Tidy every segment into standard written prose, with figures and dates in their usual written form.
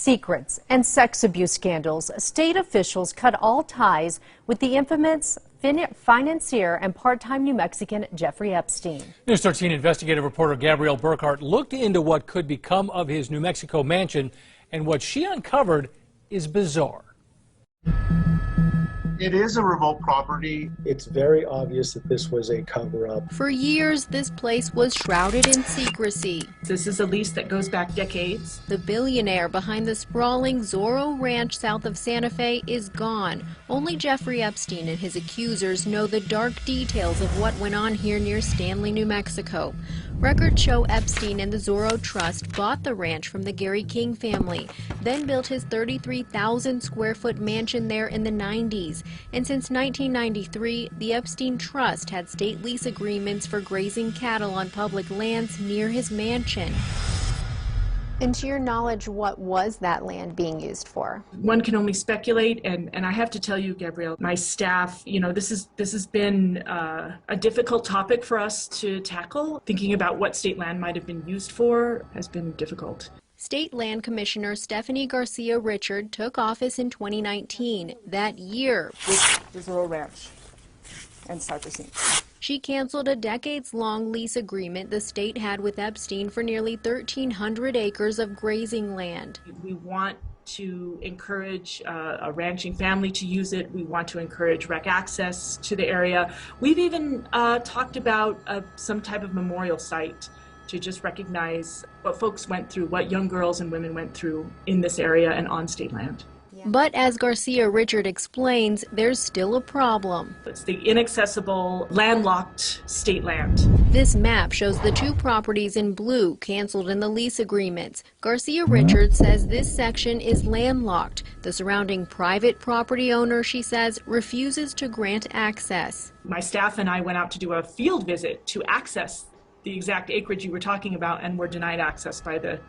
secrets and sex abuse scandals, state officials cut all ties with the infamous financier and part-time New Mexican Jeffrey Epstein. News 13 investigative reporter Gabrielle Burkhart looked into what could become of his New Mexico mansion, and what she uncovered is bizarre. It is a remote property. It's very obvious that this was a cover-up. For years, this place was shrouded in secrecy. This is a lease that goes back decades. The billionaire behind the sprawling Zorro Ranch south of Santa Fe is gone. Only Jeffrey Epstein and his accusers know the dark details of what went on here near Stanley, New Mexico. Records show Epstein and the Zorro Trust bought the ranch from the Gary King family, then built his 33,000 square foot mansion there in the 90s. And since 1993, the Epstein Trust had state lease agreements for grazing cattle on public lands near his mansion. And to your knowledge, what was that land being used for? One can only speculate, and I have to tell you, Gabrielle, my staff, this has been a difficult topic for us to tackle. Thinking about what state land might have been used for has been difficult. State Land Commissioner Stephanie Garcia Richard took office in 2019. That year, with the Zorro Ranch and Cypress Inc. She canceled a decades-long lease agreement the state had with Epstein for nearly 1,300 acres of grazing land. We want to encourage a ranching family to use it. We want to encourage rec access to the area. We've even talked about some type of memorial site to just recognize what folks went through, what young girls and women went through in this area and on state land. But as Garcia Richard explains, there's still a problem. It's the inaccessible, landlocked state land. This map shows the two properties in blue canceled in the lease agreements. Garcia Richard says this section is landlocked. The surrounding private property owner, she says, refuses to grant access. My staff and I went out to do a field visit to access the exact acreage you were talking about, and were denied access by the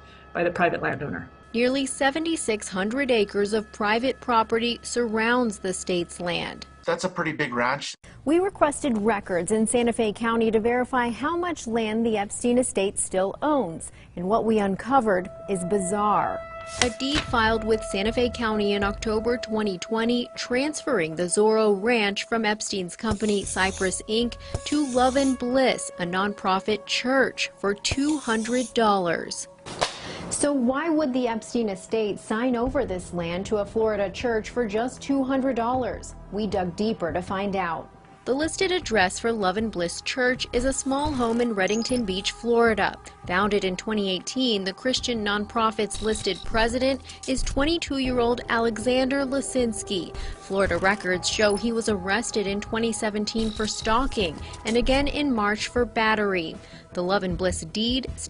private landowner. Nearly 7,600 acres of private property surrounds the state's land. That's a pretty big ranch. We requested records in Santa Fe County to verify how much land the Epstein estate still owns, and what we uncovered is bizarre. A deed filed with Santa Fe County in October 2020 transferring the Zorro Ranch from Epstein's company Cypress Inc. to Love and Bliss, a nonprofit church, for $200. So why would the Epstein estate sign over this land to a Florida church for just $200? We dug deeper to find out. The listed address for Love and Bliss Church is a small home in Redington Beach, Florida. Founded in 2018, the Christian nonprofit's listed president is 22-year-old Alexander Lasinski. Florida records show he was arrested in 2017 for stalking and again in March for battery. The Love and Bliss deed stands